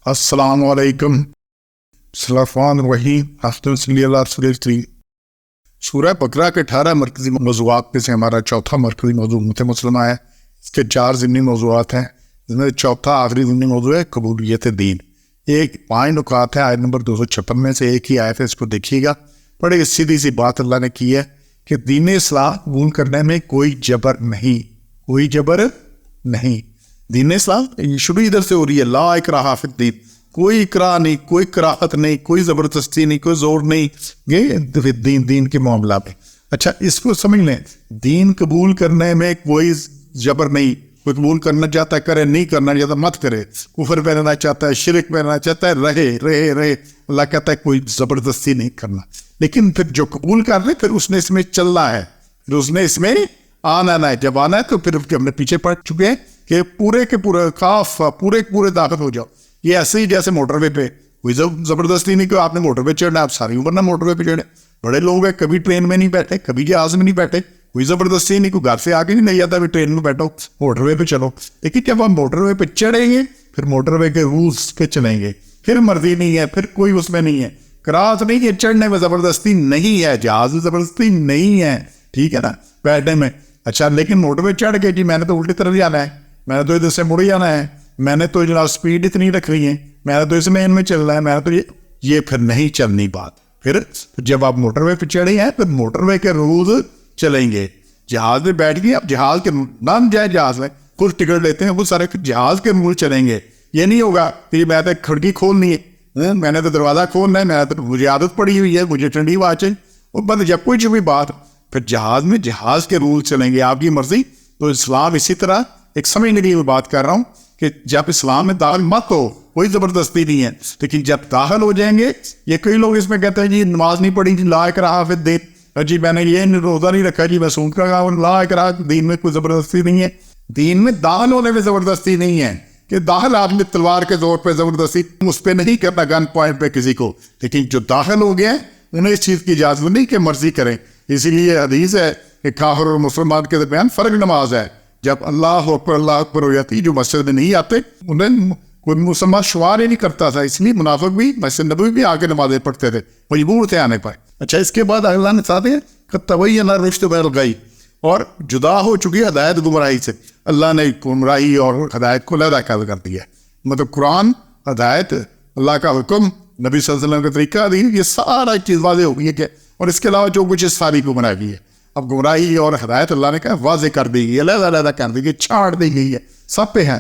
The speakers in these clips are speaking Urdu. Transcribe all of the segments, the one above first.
السلام علیکم. بسم اللہ الرحمن الرحیم. حافظ صلی اللہ رسول کریم. سورہ بقرہ کے 18 مرکزی موضوعات میں سے ہمارا چوتھا مرکزی موضوع امت مسلمہ ہے. اس کے 4 ضمنی موضوعات ہیں، جس میں چوتھا آخری ضمنی موضوع ہے قبولیت دین. ایک 5 نکات ہے، آیت نمبر 256 میں سے ایک ہی آیت ہے، اس کو دیکھیے گا. بڑی سیدھی سی بات اللہ نے کی ہے کہ دین اسلام قبول کرنے میں کوئی جبر نہیں، کوئی جبر نہیں. دین اسلام شروع ادھر سے ہو رہی ہے، لا اکراہ فی الدین، کوئی اکراہ نہیں، کوئی کراہت نہیں، کوئی زبردستی نہیں، کوئی زور نہیں یہ دین کے معاملہ میں. اچھا اس کو سمجھ لیں، دین قبول کرنے میں کوئی جبر نہیں. کوئی قبول کرنا چاہتا ہے کرے، نہیں کرنا چاہتا مت کرے. کفر پہننا چاہتا ہے، شرک پہننا چاہتا ہے، رہے. اللہ کہتا ہے کوئی زبردستی نہیں کرنا. لیکن پھر جو قبول کر رہے پھر اس نے اس میں چلنا ہے، پھر اس نے اس میں آنا ہے. جب آنا ہے تو پھر ہم نے پیچھے پڑ چکے ہیں کہ پورے کے پورے کاف پورے داخل ہو جاؤ. یہ ایسے ہی جیسے موٹر وے پہ کوئی زبردستی نہیں کہ آپ نے موٹر وے چڑھنا، آپ ساری عمر نہ موٹر وے پہ چڑھے. بڑے لوگ ہیں کبھی ٹرین میں نہیں بیٹھے، کبھی جہاز میں نہیں بیٹھے، کوئی زبردستی نہیں، کوئی گھر سے آ کے نہیں جاتا بھی ٹرین میں بیٹھو، موٹر وے پہ چلو. لیکن جب ہم موٹر وے پہ چڑھیں گے پھر موٹر وے کے رولس پہ چلیں گے، پھر مرضی نہیں ہے، پھر کوئی اس میں نہیں ہے، کراس نہیں ہے، چڑھنے میں زبردستی نہیں ہے، جہاز میں زبردستی نہیں ہے، ٹھیک ہے نا، بیٹھنے میں. اچھا لیکن موٹر وے چڑھ کے جی میں نے تو الٹی طرف جانا ہے، میں نے تو ادھر سے مڑ جانا ہے، میں نے تو جناب سپیڈ اتنی رکھنی ہے، میں نے تو اس میں ان میں چلنا ہے، میں نے تو یہ پھر نہیں چلنی بات. پھر جب آپ موٹر وے پہ چڑھے ہیں پھر موٹر وے کے رولز چلیں گے. جہاز میں بیٹھ گئے، اب جہاز کے نام جائے جہاز میں کچھ ٹکٹ لیتے ہیں وہ سارے جہاز کے رول چلیں گے. یہ نہیں ہوگا کہ میں تو کھڑکی کھولنی ہے، میں نے تو دروازہ کھولنا ہے، میں تو مجھے عادت پڑی ہوئی ہے، مجھے ٹھنڈی ہوا چاہیے. وہ بند جب کوئی بھی بات پھر جہاز میں جہاز کے رول چلیں گے، آپ کی مرضی. تو اسلام اسی طرح ایک سمجھنے کی میں بات کر رہا ہوں کہ جب اسلام میں داخل مت ہو، کوئی زبردستی نہیں ہے. لیکن جب داخل ہو جائیں گے، یہ کئی لوگ اس میں کہتے ہیں جی نماز نہیں پڑھی، جی لا اکراہ فی الدین، جی میں نے یہ روزہ نہیں رکھا، جی میں سود کا کہا، لا اکراہ، دین میں کوئی زبردستی نہیں ہے. دین میں داخل ہونے میں زبردستی نہیں ہے کہ داخل آدمی تلوار کے زور پہ زبردستی اس پہ نہیں کرنا گن پوائنٹ پہ کسی کو. لیکن جو داخل ہو گئے انہیں اس چیز کی اجازت نہیں کہ مرضی کریں. اسی لیے حدیث ہے کہ کافر اور مسلمان کے درمیان فرق نماز ہے. جب اللہ اکبر ہو جاتی، جو مسجد میں نہیں آتے انہیں کوئی مسلمان شمار ہی نہیں کرتا تھا، اس لیے منافق بھی مسجد نبوی بھی آ کے نمازیں پڑھتے تھے، مجبور تھے آنے پر. اچھا اس کے بعد اللہ نے ساتھ تبین الرشد من الغی، اور جدا ہو چکی ہدایت گمراہی سے. اللہ نے گمراہی اور ہدایت کو علیحدہ کر دیا. مطلب قرآن، ہدایت، اللہ کا حکم، نبی صلی اللہ علیہ وسلم کا طریقہ دین، یہ سارا چیز واضح ہو گئی ہے کہ، اور اس کے علاوہ جو کچھ ساری گمراہی ہے. اب گمراہی اور ہدایت اللہ نے کہا واضح کر دی گئی، علیحدہ کر دی گئی، چھاڑ دی گئی ہے، سب پہ ہے.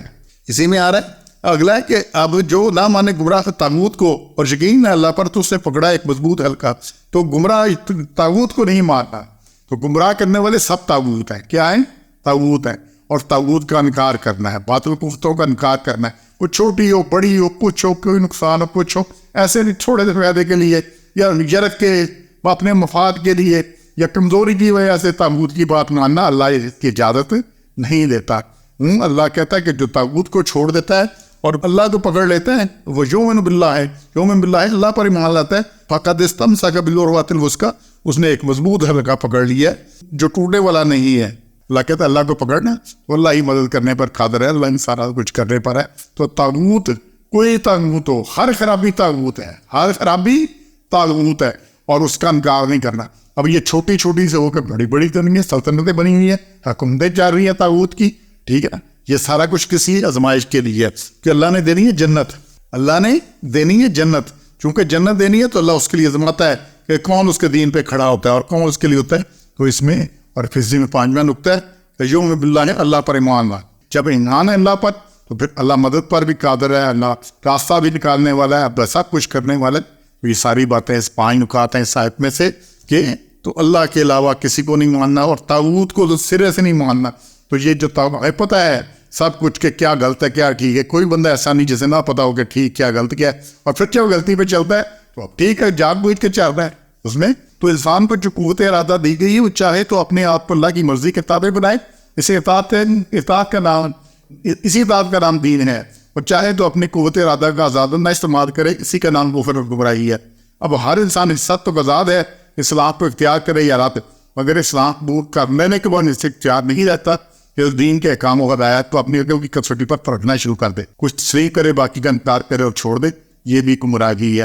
اسی میں آ رہا ہے اگلا ہے کہ اب جو نہ مانے گمراہ طاغوت کو اور یقین ہے اللہ پر تو اس نے پکڑا ایک مضبوط حلقہ. تو گمراہ طاغوت کو نہیں ماننا، تو گمراہ کرنے والے سب طاغوت ہیں. کیا ہیں؟ طاغوت ہیں. اور طاغوت کا انکار کرنا ہے، باطل کفتوں کا انکار کرنا ہے. کوئی چھوٹی ہو بڑی ہو، کچھ ہو، کوئی نقصان ہو، کچھ ہو، ایسے نہیں تھوڑے سے فائدے کے لیے یا جرت کے اپنے مفاد کے لیے یا کمزوری کی وجہ سے طاغوت کی بات ماننا اللہ اس کی اجازت نہیں دیتا. اللہ کہتا ہے کہ جو طاغوت کو چھوڑ دیتا ہے اور اللہ کو پکڑ لیتا ہے، وہ یؤمن باللہ ہے، یؤمن باللہ اللہ پر ایمان لاتا ہے، فقد استمسک بالعروۃ الوثقی، اس نے ایک مضبوط حلقہ پکڑ لیا جو ٹوٹنے والا نہیں ہے. اللہ کہتا ہے اللہ کو پکڑنا، تو اللہ ہی مدد کرنے پر قادر ہے، اللہ ان سارا کچھ کرنے پر ہے. تو طاغوت کوئی طاغوت ہو، ہر خرابی طاغوت ہے، ہر خرابی طاغوت ہے، اور اس کا انکار نہیں کرنا. اب یہ چھوٹی چھوٹی سے ہو کر بڑی بڑی کرنی سلطنتیں بنی ہوئی ہیں، حکومتیں چل رہی ہیں طاغوت کی، ٹھیک ہے نا. یہ سارا کچھ کسی آزمائش کے لیے ہے کہ اللہ نے دینی ہے جنت، اللہ نے دینی ہے جنت. چونکہ جنت دینی ہے تو اللہ اس کے لیے آزماتا ہے کہ کون اس کے دین پہ کھڑا ہوتا ہے اور کون اس کے لیے ہوتا ہے. تو اس میں اور فضی میں 5واں نقطہ ہے کہ یؤمن باللہ ہے، اللہ پر ایمان لا. جب ایمان ہے اللہ پر تو پھر اللہ مدد پر بھی قادر ہے، اللہ راستہ بھی نکالنے والا ہے، اب سب کچھ کرنے والا ہے. یہ ساری باتیں اس 5 نکات ہیں اس آیت میں سے کہ تو اللہ کے علاوہ کسی کو نہیں ماننا اور طاغوت کو سرے سے نہیں ماننا. تو یہ جو طاغوت پتہ ہے سب کچھ کہ کیا غلط ہے کیا ٹھیک ہے، کوئی بندہ ایسا نہیں جسے نہ پتا ہو کہ ٹھیک کیا غلط کیا ہے، اور پھر کیا غلطی پہ چلتا ہے تو اب ٹھیک ہے جان بوجھ کے چل رہا ہے اس میں. تو انسان کو جو قوت ارادہ دی گئی ہے وہ چاہے تو اپنے آپ کو اللہ کی مرضی کے تابع بنائے، اسی اطاعت کا نام دین ہے، اور چاہے تو اپنی قوت ارادہ کا آزادانہ استعمال کرے، اسی کا نام کفر اور گمراہی ہے. اب ہر انسان اس سب تو آزاد ہے اسلام کو اختیار کرے یا رد، مگر اسلام قبول کر لینے کے بعد اس سے اختیار نہیں رہتا کہ دین کے احکام و ہدایات کو اپنی عقل کی کسوٹی پر پرکھنا شروع کر دے، کچھ تسلیم کرے باقی کا انکار کرے اور چھوڑ دے، یہ بھی گمراہی ہے۔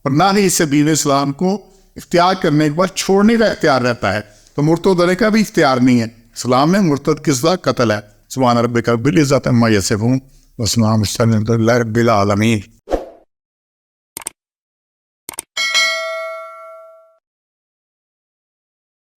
اور نہ ہی اس سے دین اسلام کو اختیار کرنے کے بعد چھوڑنے کا اختیار رہتا ہے، تو مرتد ہونے کا بھی اختیار نہیں ہے۔ اسلام میں مرتد کس کا قتل ہے۔ سبحان ربک رب العزۃ عما یصفون وسلام علی المرسلین والحمد للہ رب العالمین۔